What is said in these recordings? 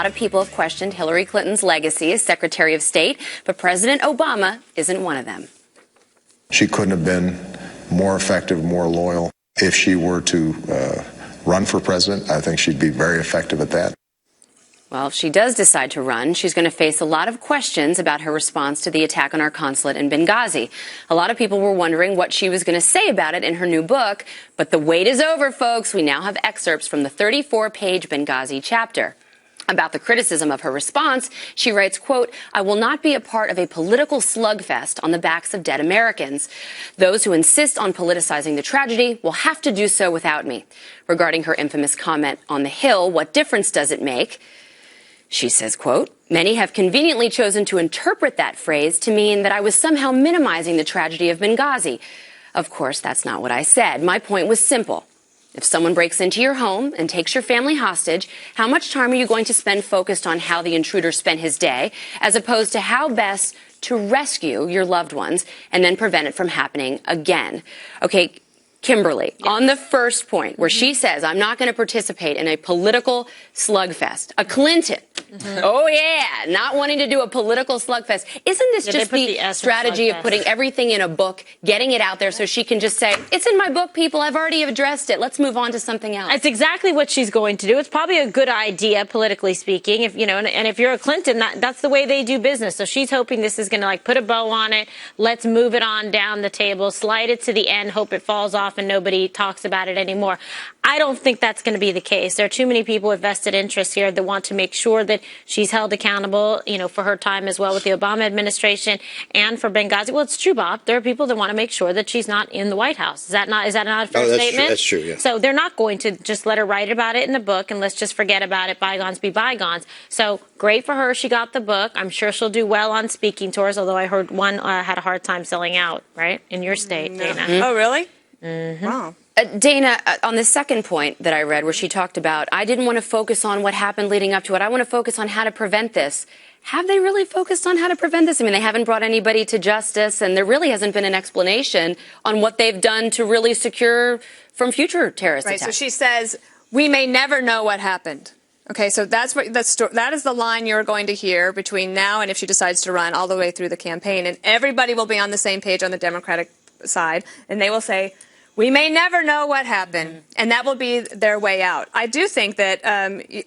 A lot of people have questioned Hillary Clinton's legacy as Secretary of State, but President Obama isn't one of them. She couldn't have been more effective, more loyal. If she were to run for president, I think she'd be very effective at that. Well, if she does decide to run, she's going to face a lot of questions about her response to the attack on our consulate in Benghazi. A lot of people were wondering what she was going to say about it in her new book, but the wait is over, folks. We now have excerpts from the 34-page Benghazi chapter. About the criticism of her response, she writes, quote, "I will not be a part of a political slugfest on the backs of dead Americans. Those who insist on politicizing the tragedy will have to do so without me." Regarding her infamous comment on the Hill, what difference does it make? She says, quote, "Many have conveniently chosen to interpret that phrase to mean that I was somehow minimizing the tragedy of Benghazi. Of course, that's not what I said. My point was simple. If someone breaks into your home and takes your family hostage, how much time are you going to spend focused on how the intruder spent his day, as opposed to how best to rescue your loved ones and then prevent it from happening again?" Okay, Kimberly, on the first point where she says, I'm not going to participate in a political slugfest, a Clinton, oh yeah, not wanting to do a political slugfest. Isn't this just the strategy of putting everything in a book, getting it out there so she can just say, it's in my book, people, I've already addressed it. Let's move on to something else. It's exactly what she's going to do. It's probably a good idea, politically speaking, if you know, and if you're a Clinton, that's the way they do business. So she's hoping this is going to like put a bow on it. Let's move it on down the table, slide it to the end, hope it falls off and nobody talks about it anymore. I don't think that's going to be the case. There are too many people with vested interests here that want to make sure that she's held accountable, you know, for her time as well with the Obama administration and for Benghazi. Well, it's true, Bob. There are people that want to make sure that she's not in the White House. Is that not a fair statement? True. That's true, yeah. So they're not going to just let her write about it in the book and let's just forget about it. Bygones be bygones. So great for her. She got the book. I'm sure she'll do well on speaking tours, although I heard one had a hard time selling out, right? In your state, Dana. Oh, really? Mm-hmm. Wow. Dana, on the second point that I read where she talked about, I didn't want to focus on what happened leading up to it. I want to focus on how to prevent this. Have they really focused on how to prevent this? I mean, they haven't brought anybody to justice, and there really hasn't been an explanation on what they've done to really secure from future terrorist attacks. So she says, we may never know what happened. Okay, so that is the line you're going to hear between now and if she decides to run all the way through the campaign. And everybody will be on the same page on the Democratic side, and they will say, we may never know what happened, and that will be their way out. I do think that,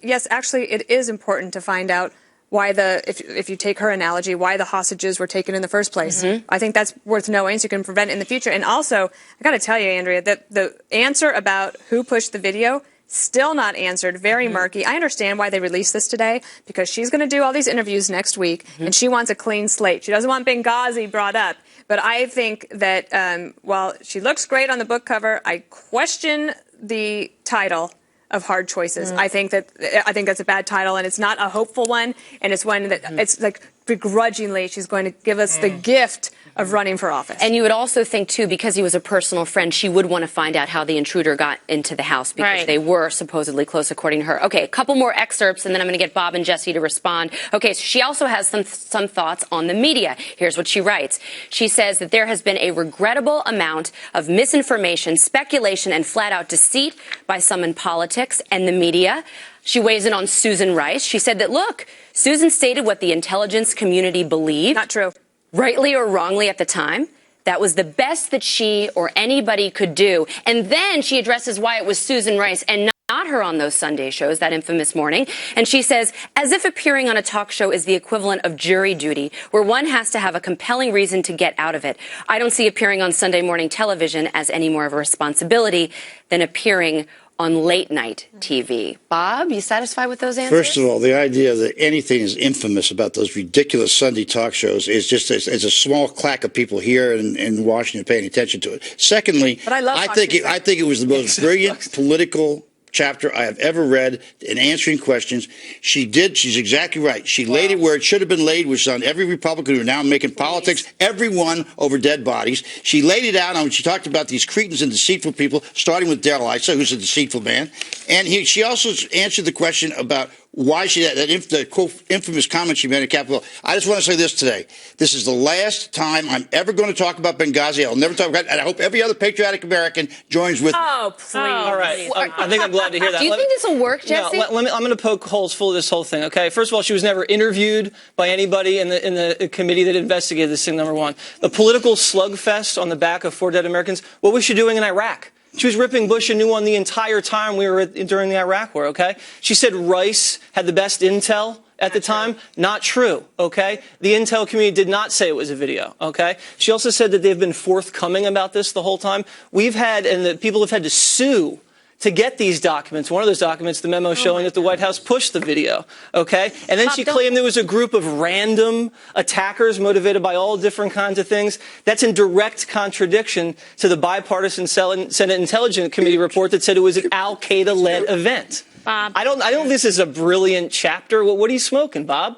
yes, actually, it is important to find out why if you take her analogy, why the hostages were taken in the first place. I think that's worth knowing so you can prevent it in the future. And also, I got to tell you, Andrea, that the answer about who pushed the video, still not answered, very murky. I understand why they released this today, because she's going to do all these interviews next week, and she wants a clean slate. She doesn't want Benghazi brought up. But I think that while she looks great on the book cover, I question the title of Hard Choices. I think that's a bad title, and it's not a hopeful one, and it's one that it's like begrudgingly she's going to give us the gift of running for office. And you would also think, too, because he was a personal friend, she would want to find out how the intruder got into the house because they were supposedly close, according to her. Okay, a couple more excerpts, and then I'm going to get Bob and Jessie to respond. Okay, so she also has some thoughts on the media. Here's what she writes. She says that there has been a regrettable amount of misinformation, speculation, and flat-out deceit by some in politics and the media. She weighs in on Susan Rice. She said that, look, Susan stated what the intelligence community believed. Not true. Rightly or wrongly at the time. That was the best that she or anybody could do. And then she addresses why it was Susan Rice and not her on those Sunday shows, that infamous morning. And she says, as if appearing on a talk show is the equivalent of jury duty, where one has to have a compelling reason to get out of it. I don't see appearing on Sunday morning television as any more of a responsibility than appearing on late night TV. Bob, you satisfied with those answers? First of all, the idea that anything is infamous about those ridiculous Sunday talk shows is just it's a small clack of people here in Washington paying attention to it. Secondly, but I think it was the most brilliant political chapter I have ever read in answering questions. She's exactly right. She laid it where it should have been laid, which is on every Republican who are now making politics, everyone over dead bodies. She laid it out on when she talked about these cretins and deceitful people, starting with Darrell Issa, who's a deceitful man. And she also answered the question about why she had the quote infamous comment she made in Capitol. I just want to say this today. This is the last time I'm ever going to talk about Benghazi. I'll never talk about it, and I hope every other patriotic American joins with me. Oh, please. All right. I think I'm glad to hear that. Do you think this will work, Jesse? No, I'm going to poke holes full of this whole thing, okay? First of all, she was never interviewed by anybody in the committee that investigated this thing, number one. The political slugfest on the back of 4 dead Americans, what was she doing in Iraq? She was ripping Bush a new one the entire time we were during the Iraq War, okay? She said Rice had the best intel at the time. Not true, okay? The intel community did not say it was a video, okay? She also said that they've been forthcoming about this the whole time. We've had, and the people have had to sue to get these documents. One of those documents, the memo showing that the White House pushed the video, okay? And then she claimed there was a group of random attackers motivated by all different kinds of things. That's in direct contradiction to the bipartisan Senate Intelligence Committee report that said it was an al-Qaeda-led event. Bob. I don't think this is a brilliant chapter. What are you smoking, Bob?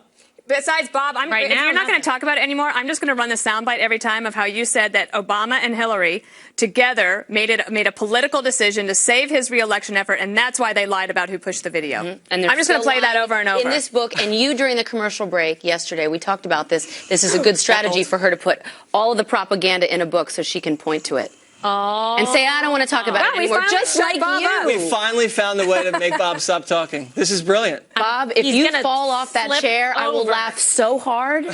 Besides, Bob, if you're not going to talk about it anymore, I'm just going to run the soundbite every time of how you said that Obama and Hillary together made a political decision to save his reelection effort, and that's why they lied about who pushed the video. Mm-hmm. And I'm just going to play that over and over. In this book, and you during the commercial break yesterday, we talked about this. This is a good strategy for her to put all of the propaganda in a book so she can point to it. Oh. And say, I don't want to talk about it anymore, just like you. We finally found the way to make Bob stop talking. This is brilliant. Bob, if you fall off that chair, I will over. laugh so hard.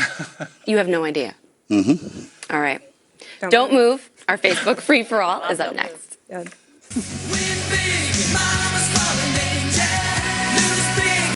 You have no idea. All right. Don't move. Our Facebook free-for-all is up next. Good. Win big.